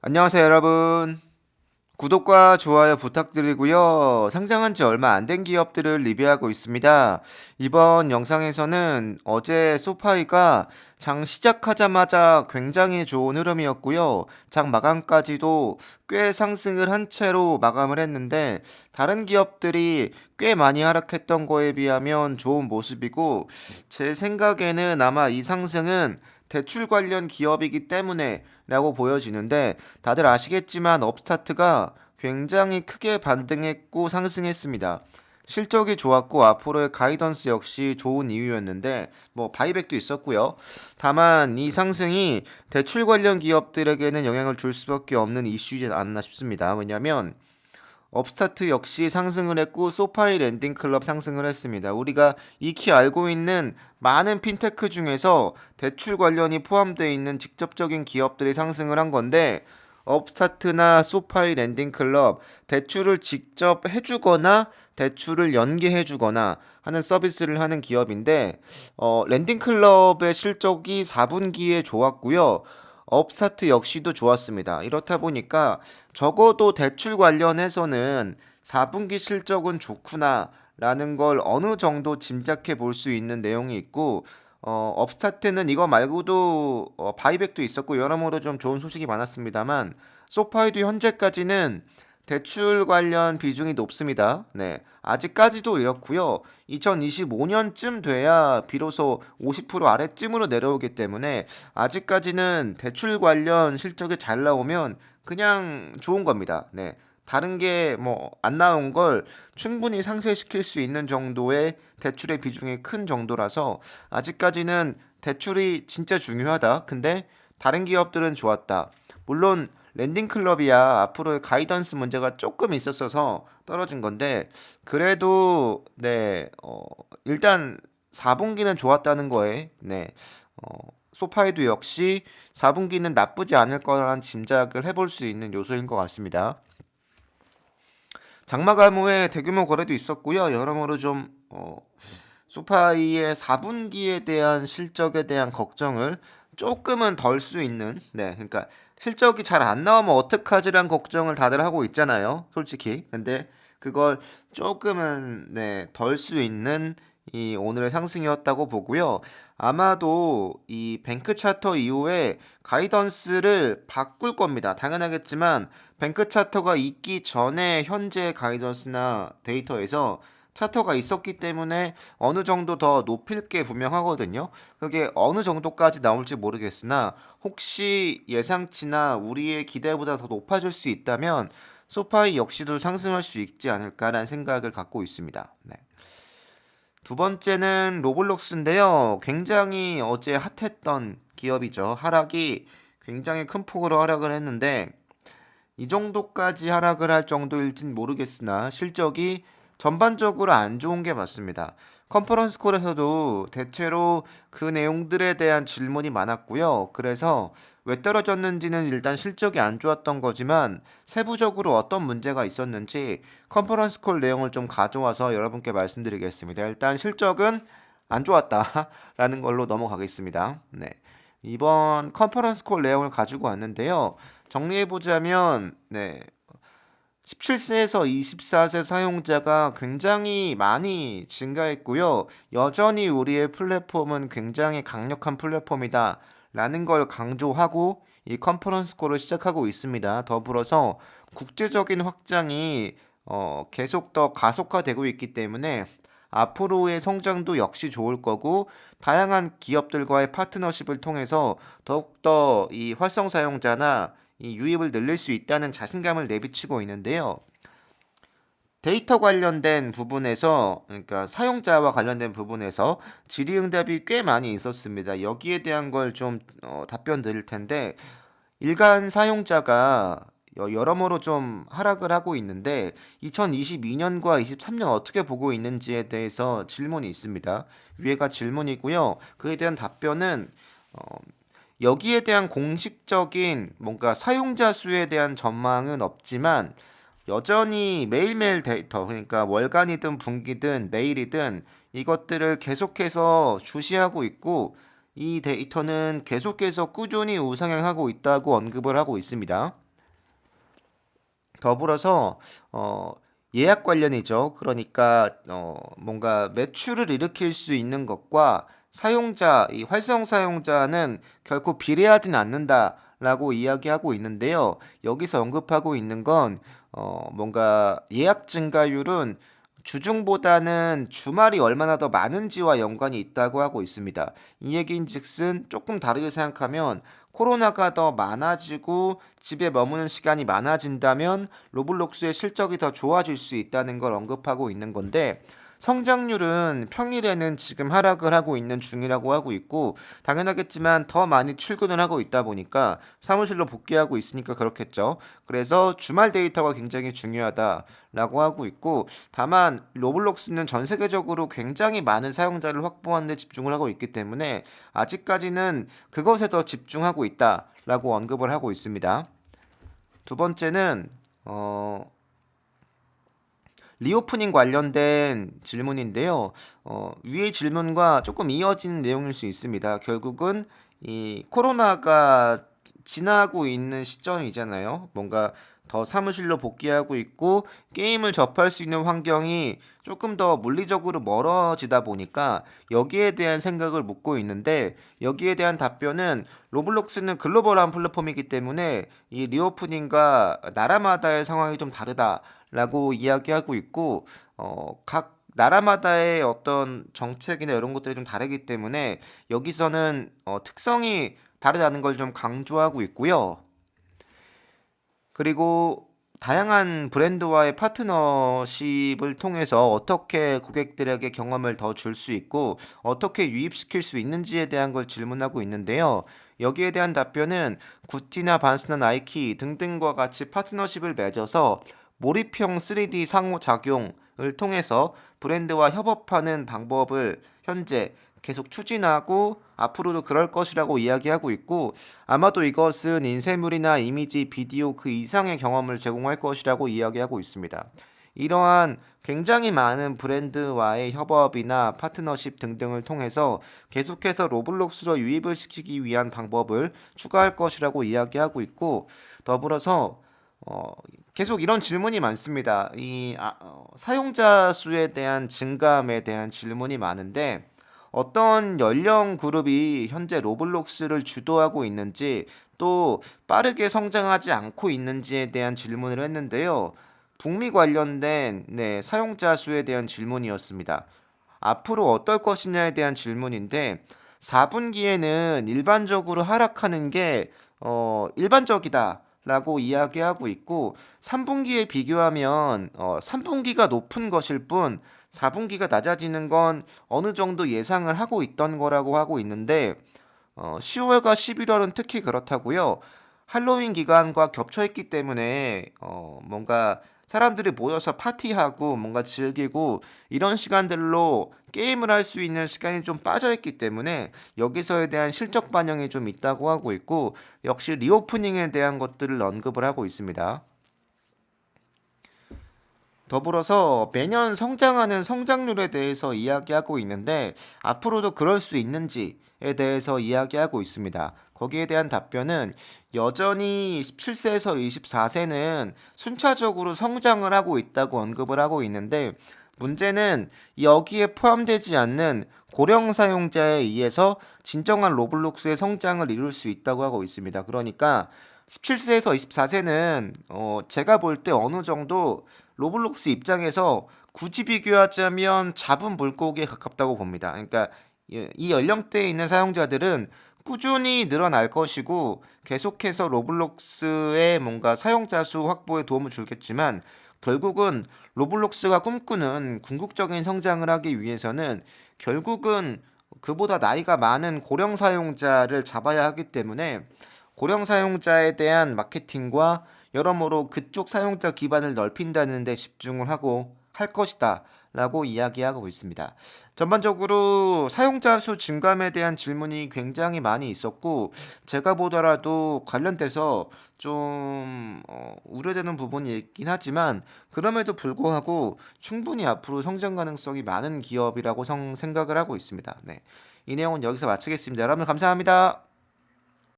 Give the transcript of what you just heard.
안녕하세요, 여러분. 구독과 좋아요 부탁드리고요. 상장한 지 얼마 안 된 기업들을 리뷰하고 있습니다. 이번 영상에서는 어제 소파이가 장 시작하자마자 굉장히 좋은 흐름이었고요. 장 마감까지도 꽤 상승을 한 채로 마감을 했는데 다른 기업들이 꽤 많이 하락했던 거에 비하면 좋은 모습이고 제 생각에는 아마 이 상승은 대출 관련 기업이기 때문에 라고 보여지는데 다들 아시겠지만 업스타트가 굉장히 크게 반등했고 상승했습니다. 실적이 좋았고 앞으로의 가이던스 역시 좋은 이유였는데 뭐 바이백도 있었고요. 다만 이 상승이 대출 관련 기업들에게는 영향을 줄 수밖에 없는 이슈이지 않나 싶습니다. 왜냐하면 업스타트 역시 상승을 했고 소파이 랜딩 클럽 상승을 했습니다. 우리가 익히 알고 있는 많은 핀테크 중에서 대출 관련이 포함되어 있는 직접적인 기업들이 상승을 한 건데 업스타트나 소파이 랜딩 클럽 대출을 직접 해주거나 대출을 연계해주거나 하는 서비스를 하는 기업인데 랜딩 클럽의 실적이 4분기에 좋았고요. 업스타트 역시도 좋았습니다. 이렇다 보니까 적어도 대출 관련해서는 4분기 실적은 좋구나 라는 걸 어느 정도 짐작해 볼 수 있는 내용이 있고 업스타트는 이거 말고도 바이백도 있었고 여러모로 좀 좋은 소식이 많았습니다만 소파이도 현재까지는 대출 관련 비중이 높습니다. 네. 아직까지도 이렇고요. 2025년쯤 돼야 비로소 50% 아래쯤으로 내려오기 때문에 아직까지는 대출 관련 실적이 잘 나오면 그냥 좋은 겁니다. 네. 다른 게 뭐 안 나온 걸 충분히 상쇄시킬 수 있는 정도의 대출의 비중이 큰 정도라서 아직까지는 대출이 진짜 중요하다. 근데 다른 기업들은 좋았다. 물론 랜딩 클럽이야 앞으로의 가이던스 문제가 조금 있었어서 떨어진 건데 그래도 네 일단 4분기는 좋았다는 거에 네 소파이도 역시 4분기는 나쁘지 않을 거라는 짐작을 해볼 수 있는 요소인 것 같습니다. 장마감 후에 대규모 거래도 있었고요. 여러모로 좀 소파이의 4분기에 대한 실적에 대한 걱정을 조금은 덜 수 있는 그러니까 실적이 잘 안 나오면 어떡하지란 걱정을 다들 하고 있잖아요. 솔직히. 근데 그걸 조금은 덜 수 있는 이 오늘의 상승이었다고 보고요. 아마도 이 뱅크 차터 이후에 가이던스를 바꿀 겁니다. 당연하겠지만 뱅크 차터가 있기 전에 현재 가이던스나 데이터에서 차터가 있었기 때문에 어느 정도 더 높일 게 분명하거든요. 그게 어느 정도까지 나올지 모르겠으나 혹시 예상치나 우리의 기대보다 더 높아질 수 있다면 소파이 역시도 상승할 수 있지 않을까라는 생각을 갖고 있습니다. 네. 두 번째는 로블록스인데요. 굉장히 어제 핫했던 기업이죠. 하락이 굉장히 큰 폭으로 하락을 했는데 이 정도까지 하락을 할 정도일진 모르겠으나 실적이 전반적으로 안 좋은 게 맞습니다. 컨퍼런스 콜에서도 대체로 그 내용들에 대한 질문이 많았고요. 그래서 왜 떨어졌는지는 일단 실적이 안 좋았던 거지만 세부적으로 어떤 문제가 있었는지 컨퍼런스 콜 내용을 좀 가져와서 여러분께 말씀드리겠습니다. 일단 실적은 안 좋았다라는 걸로 넘어가겠습니다. 네. 이번 컨퍼런스 콜 내용을 가지고 왔는데요. 정리해보자면, 17세에서 24세 사용자가 굉장히 많이 증가했고요. 여전히 우리의 플랫폼은 굉장히 강력한 플랫폼이다. 라는 걸 강조하고 이 컨퍼런스 콜을 시작하고 있습니다. 더불어서 국제적인 확장이 계속 더 가속화되고 있기 때문에 앞으로의 성장도 역시 좋을 거고 다양한 기업들과의 파트너십을 통해서 더욱더 이 활성 사용자나 이 유입을 늘릴 수 있다는 자신감을 내비치고 있는데요. 데이터 관련된 부분에서 그러니까 사용자와 관련된 부분에서 질의응답이 꽤 많이 있었습니다. 여기에 대한 걸 좀 답변 드릴 텐데 일간 사용자가 여러모로 좀 하락을 하고 있는데 2022년과 23년 어떻게 보고 있는지에 대해서 질문이 있습니다. 위에가 질문이고요. 그에 대한 답변은 어, 여기에 대한 공식적인 뭔가 사용자 수에 대한 전망은 없지만 여전히 매일매일 데이터 그러니까 월간이든 분기든 매일이든 이것들을 계속해서 주시하고 있고 이 데이터는 계속해서 꾸준히 우상향하고 있다고 언급을 하고 있습니다. 더불어서 예약 관련이죠. 그러니까 뭔가 매출을 일으킬 수 있는 것과 사용자, 이 활성 사용자는 결코 비례하진 않는다라고 이야기하고 있는데요. 여기서 언급하고 있는 건 뭔가 예약 증가율은 주중보다는 주말이 얼마나 더 많은지와 연관이 있다고 하고 있습니다. 이 얘기인즉슨 조금 다르게 생각하면 코로나가 더 많아지고 집에 머무는 시간이 많아진다면 로블록스의 실적이 더 좋아질 수 있다는 걸 언급하고 있는 건데, 성장률은 평일에는 지금 하락을 하고 있는 중이라고 하고 있고, 당연하겠지만 더 많이 출근을 하고 있다 보니까 사무실로 복귀하고 있으니까 그렇겠죠. 그래서 주말 데이터가 굉장히 중요하다라고 하고 있고, 다만 로블록스는 전 세계적으로 굉장히 많은 사용자를 확보하는 데 집중을 하고 있기 때문에 아직까지는 그것에 더 집중하고 있다라고 언급을 하고 있습니다. 두 번째는 리오프닝 관련된 질문인데요. 위의 질문과 조금 이어지는 내용일 수 있습니다. 결국은 이 코로나가 지나고 있는 시점이잖아요. 뭔가 더 사무실로 복귀하고 있고 게임을 접할 수 있는 환경이 조금 더 물리적으로 멀어지다 보니까 여기에 대한 생각을 묻고 있는데, 여기에 대한 답변은 로블록스는 글로벌한 플랫폼이기 때문에 이 리오프닝과 나라마다의 상황이 좀 다르다라고 이야기하고 있고, 각 나라마다의 어떤 정책이나 이런 것들이 좀 다르기 때문에 여기서는 특성이 다르다는 걸 좀 강조하고 있고요. 그리고 다양한 브랜드와의 파트너십을 통해서 어떻게 고객들에게 경험을 더 줄 수 있고 어떻게 유입시킬 수 있는지에 대한 걸 질문하고 있는데요. 여기에 대한 답변은 구티나 반스나 나이키 등등과 같이 파트너십을 맺어서 몰입형 3D 상호작용을 통해서 브랜드와 협업하는 방법을 현재 계속 추진하고 앞으로도 그럴 것이라고 이야기하고 있고, 아마도 이것은 인쇄물이나 이미지, 비디오 그 이상의 경험을 제공할 것이라고 이야기하고 있습니다. 이러한 굉장히 많은 브랜드와의 협업이나 파트너십 등등을 통해서 계속해서 로블록스로 유입을 시키기 위한 방법을 추가할 것이라고 이야기하고 있고, 더불어서 계속 이런 질문이 많습니다. 사용자 수에 대한 증감에 대한 질문이 많은데, 어떤 연령 그룹이 현재 로블록스를 주도하고 있는지, 또 빠르게 성장하지 않고 있는지에 대한 질문을 했는데요. 북미 관련된 사용자 수에 대한 질문이었습니다. 앞으로 어떨 것이냐에 대한 질문인데, 4분기에는 일반적으로 하락하는 게 일반적이다 라고 이야기하고 있고, 3분기에 비교하면 3분기가 높은 것일 뿐 4분기가 낮아지는 건 어느 정도 예상을 하고 있던 거라고 하고 있는데, 10월과 11월은 특히 그렇다고요. 할로윈 기간과 겹쳐 있기 때문에 뭔가 사람들이 모여서 파티하고 뭔가 즐기고 이런 시간들로 게임을 할 수 있는 시간이 좀 빠져 있기 때문에 여기서에 대한 실적 반영이 좀 있다고 하고 있고, 역시 리오프닝에 대한 것들을 언급을 하고 있습니다. 더불어서 매년 성장하는 성장률에 대해서 이야기하고 있는데 앞으로도 그럴 수 있는지에 대해서 이야기하고 있습니다. 거기에 대한 답변은 여전히 17세에서 24세는 순차적으로 성장을 하고 있다고 언급을 하고 있는데, 문제는 여기에 포함되지 않는 고령 사용자에 의해서 진정한 로블록스의 성장을 이룰 수 있다고 하고 있습니다. 그러니까 17세에서 24세는 제가 볼 때 어느 정도 로블록스 입장에서 굳이 비교하자면 잡은 물고기에 가깝다고 봅니다. 그러니까 이 연령대에 있는 사용자들은 꾸준히 늘어날 것이고 계속해서 로블록스의 뭔가 사용자 수 확보에 도움을 주겠지만, 결국은 로블록스가 꿈꾸는 궁극적인 성장을 하기 위해서는 결국은 그보다 나이가 많은 고령 사용자를 잡아야 하기 때문에 고령 사용자에 대한 마케팅과 여러모로 그쪽 사용자 기반을 넓힌다는 데 집중을 하고 할 것이다 라고 이야기하고 있습니다. 전반적으로 사용자 수 증감에 대한 질문이 굉장히 많이 있었고, 제가 보더라도 관련돼서 좀 우려되는 부분이 있긴 하지만 그럼에도 불구하고 충분히 앞으로 성장 가능성이 많은 기업이라고 생각을 하고 있습니다. 네. 이 내용은 여기서 마치겠습니다. 여러분 감사합니다.